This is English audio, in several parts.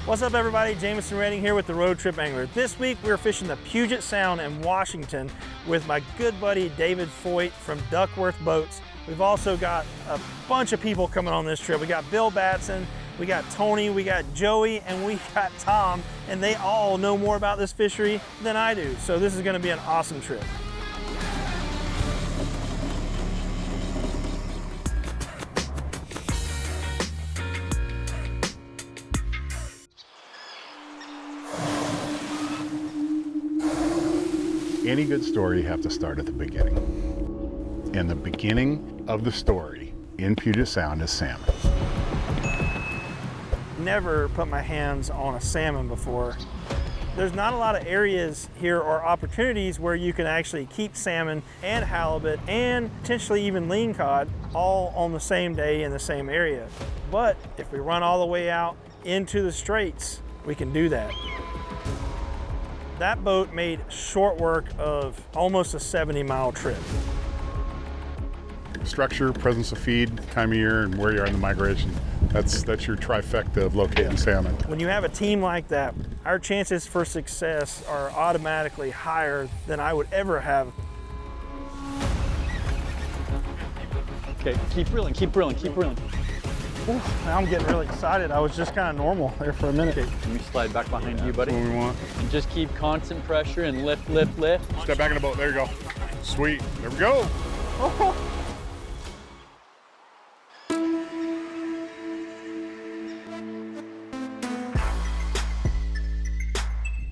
What's up everybody, Jameson Redding here with the Road Trip Angler. This week we're fishing the Puget Sound in Washington with my good buddy David Foyt from Duckworth Boats. We've also got a bunch of people coming on this trip. We got Bill Batson, we got Tony, we got Joey, and we got Tom, and they all know more about this fishery than I do. So this is gonna be an awesome trip. Any good story, you have to start at the beginning. And the beginning of the story in Puget Sound is salmon. Never put my hands on a salmon before. There's not a lot of areas here or opportunities where you can actually keep salmon and halibut and potentially even lingcod all on the same day in the same area. But if we run all the way out into the straits, we can do that. That boat made short work of almost a 70-mile trip. Structure, presence of feed, time of year, and where you are in the migration. That's your trifecta of locating salmon. When you have a team like that, our chances for success are automatically higher than I would ever have. Okay, keep reeling, keep reeling, keep reeling. Ooh, now I'm getting really excited. I was just kind of normal there for a minute. Okay, let me slide back behind you, buddy. That's what we want. And just keep constant pressure and lift, lift, lift. Step back in the boat, there you go. Sweet, there we go. Oh.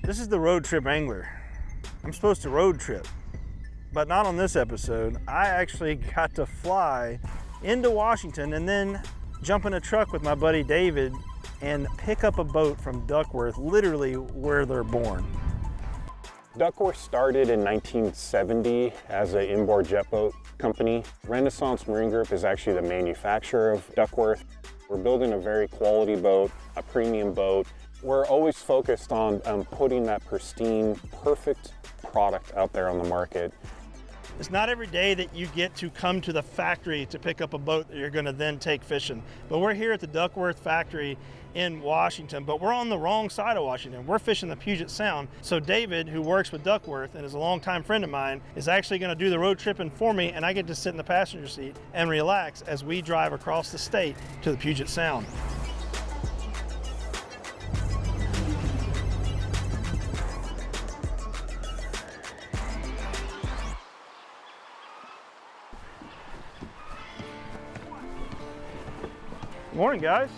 This is the Road Trip Angler. I'm supposed to road trip, but not on this episode. I actually got to fly into Washington and then jump in a truck with my buddy David and pick up a boat from Duckworth, literally where they're born. Duckworth started in 1970 as an inboard jet boat company. Renaissance Marine Group is actually the manufacturer of Duckworth. We're building a very quality boat, a premium boat. We're always focused on putting that pristine, perfect product out there on the market. It's not every day that you get to come to the factory to pick up a boat that you're going to then take fishing. But we're here at the Duckworth factory in Washington, but we're on the wrong side of Washington. We're fishing the Puget Sound. So David, who works with Duckworth and is a longtime friend of mine, is actually going to do the road tripping for me, and I get to sit in the passenger seat and relax as we drive across the state to the Puget Sound. Morning, guys.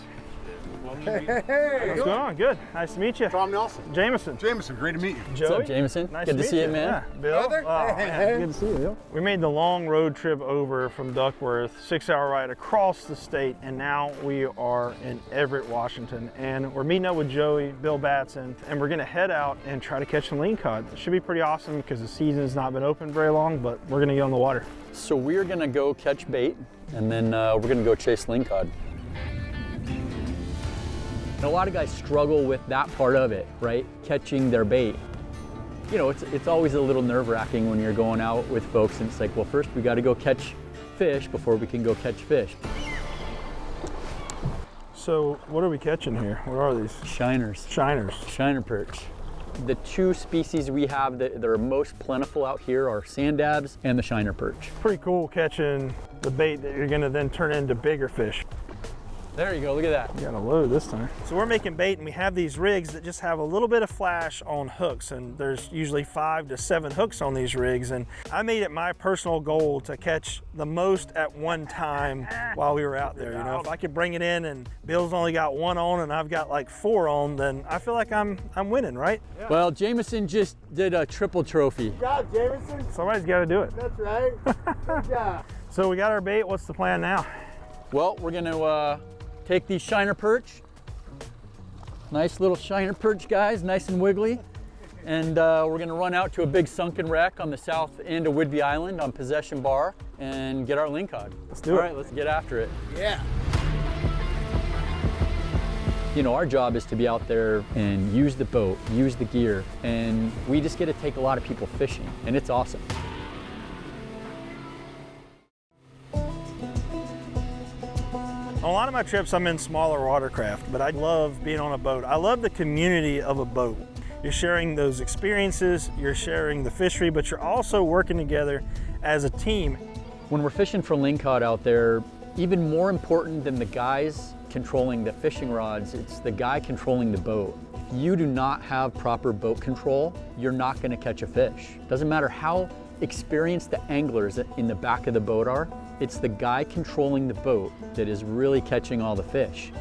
Hey, What's going on? Good. Nice to meet you. Tom Nelson. Jameson. Jameson, great to meet you. Joey. What's up, Jameson? Nice Good to meet see you, man. Yeah. Bill. Brother. Oh, Hey, man. hey. Good to see you, Bill. We made the long road trip over from Duckworth, 6-hour ride across the state, and now we are in Everett, Washington, and we're meeting up with Joey, Bill Batson, and we're gonna head out and try to catch some lingcod. It should be pretty awesome because the season has not been open very long, but we're gonna get on the water. So we're gonna go catch bait, and then we're gonna go chase lingcod. And a lot of guys struggle with that part of it, right? Catching their bait. You know, it's always a little nerve-wracking when you're going out with folks and it's like, well, first we got to go catch fish before we can go catch fish. So what are we catching here? What are these? Shiners. Shiners. Shiner perch. The two species we have that are most plentiful out here are sand dabs and the shiner perch. Pretty cool catching the bait that you're gonna then turn into bigger fish. There you go, look at that. You got a load this time. So we're making bait and we have these rigs that just have a little bit of flash on hooks, and there's usually 5 to 7 hooks on these rigs, and I made it my personal goal to catch the most at one time while we were out there. You know, if I could bring it in and Bill's only got 1 on and I've got like 4 on, then I feel like I'm winning, right? Yeah. Well, Jameson just did a triple trophy. Good job, Jameson. Somebody's got to do it. That's right. Good job. So we got our bait. What's the plan now? Well, we're gonna take these shiner perch. Nice little shiner perch, guys, nice and wiggly. And we're gonna run out to a big sunken wreck on the south end of Whidbey Island on Possession Bar and get our lingcod. Let's do it. All right, let's get after it. Yeah. You know, our job is to be out there and use the boat, use the gear, and we just get to take a lot of people fishing, and it's awesome. On a lot of my trips, I'm in smaller watercraft, but I love being on a boat. I love the community of a boat. You're sharing those experiences, you're sharing the fishery, but you're also working together as a team. When we're fishing for lingcod out there, even more important than the guys controlling the fishing rods, it's the guy controlling the boat. If you do not have proper boat control, you're not going to catch a fish. Doesn't matter how experienced the anglers in the back of the boat are, it's the guy controlling the boat that is really catching all the fish.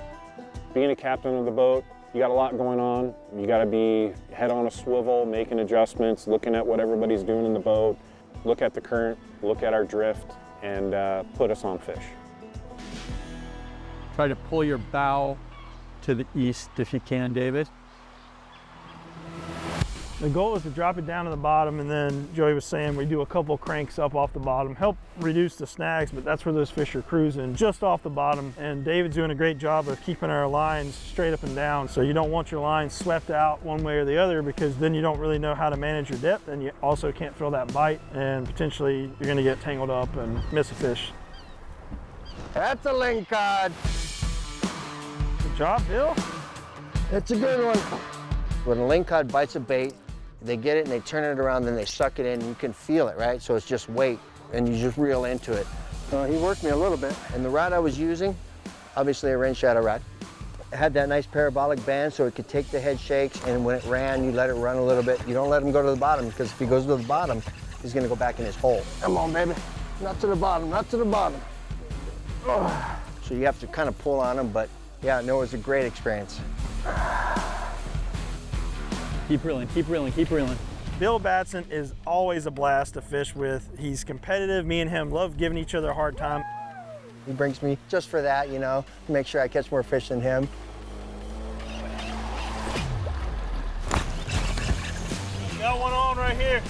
Being a captain of the boat, you got a lot going on. You got to be head on a swivel, making adjustments, looking at what everybody's doing in the boat, look at the current, look at our drift, and put us on fish. Try to pull your bow to the east if you can, David. The goal is to drop it down to the bottom, and then Joey was saying we do a couple cranks up off the bottom, help reduce the snags, but that's where those fish are cruising, just off the bottom. And David's doing a great job of keeping our lines straight up and down, so you don't want your lines swept out one way or the other, because then you don't really know how to manage your depth, and you also can't feel that bite, and potentially you're gonna get tangled up and miss a fish. That's a lingcod. Good job, Bill. That's a good one. When a lingcod bites a bait, they get it and they turn it around, then they suck it in, and you can feel it, right? So it's just weight, and you just reel into it. He worked me a little bit. And the rod I was using, obviously a rain shadow rod. It had that nice parabolic band so it could take the head shakes, and when it ran, you let it run a little bit. You don't let him go to the bottom, because if he goes to the bottom, he's gonna go back in his hole. Come on, baby. Not to the bottom, not to the bottom. Oh. So you have to kind of pull on him, but yeah, no, it was a great experience. Keep reeling, keep reeling, keep reeling. Bill Batson is always a blast to fish with. He's competitive. Me and him love giving each other a hard time. He brings me just for that, you know, to make sure I catch more fish than him. Got one on right here.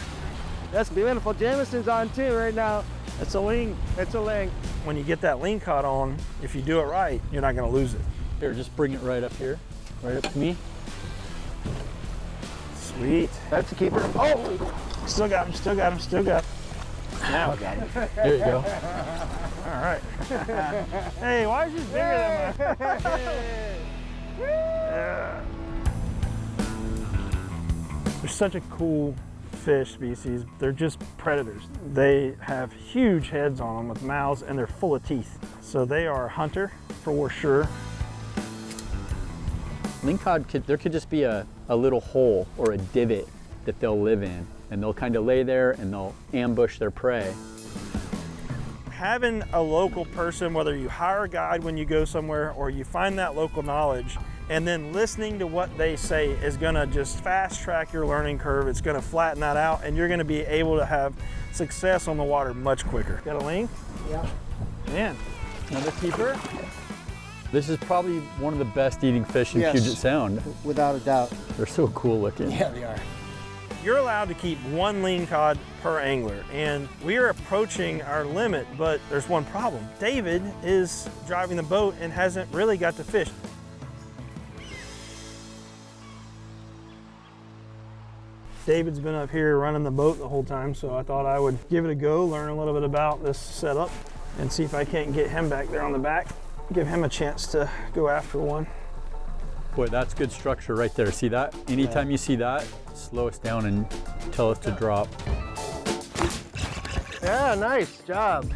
That's beautiful. Jameson's on too right now. It's a ling. It's a ling. When you get that lingcod on, if you do it right, you're not gonna lose it. Here, just bring it right up here, right up to me. Sweet. That's a keeper. Oh! Still got him, still got him, still got him. Now I got him. There you go. All right. Hey, why is yours bigger than mine? Yeah. They're such a cool fish species. They're just predators. They have huge heads on them with mouths, and they're full of teeth. So they are a hunter for sure. Lingcod, there could just be a little hole or a divot that they'll live in, and they'll kind of lay there and they'll ambush their prey. Having a local person, whether you hire a guide when you go somewhere or you find that local knowledge, and then listening to what they say is gonna just fast track your learning curve. It's gonna flatten that out, and you're gonna be able to have success on the water much quicker. Got a ling? Yeah. Man. Another keeper. This is probably one of the best eating fish in Puget Sound. Without a doubt. They're so cool looking. Yeah, they are. You're allowed to keep one lingcod per angler, and we are approaching our limit, but there's one problem. David is driving the boat and hasn't really got to fish. David's been up here running the boat the whole time, so I thought I would give it a go, learn a little bit about this setup, and see if I can't get him back there on the back. Give him a chance to go after one. Boy, that's good structure right there. See that? Anytime you see that, slow us down and tell us to drop. Yeah, nice job.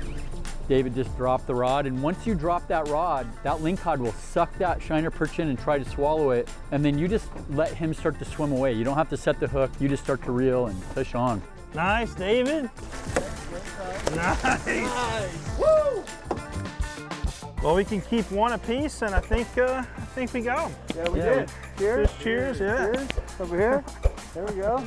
David just dropped the rod, and once you drop that rod, that lingcod will suck that shiner perch in and try to swallow it, and then you just let him start to swim away. You don't have to set the hook, you just start to reel and fish on. Nice, David. Nice. Woo! Well, we can keep one apiece, and I think we got them. Yeah, we did. Cheers. Cheers, yeah. Cheers. Over here. There we go.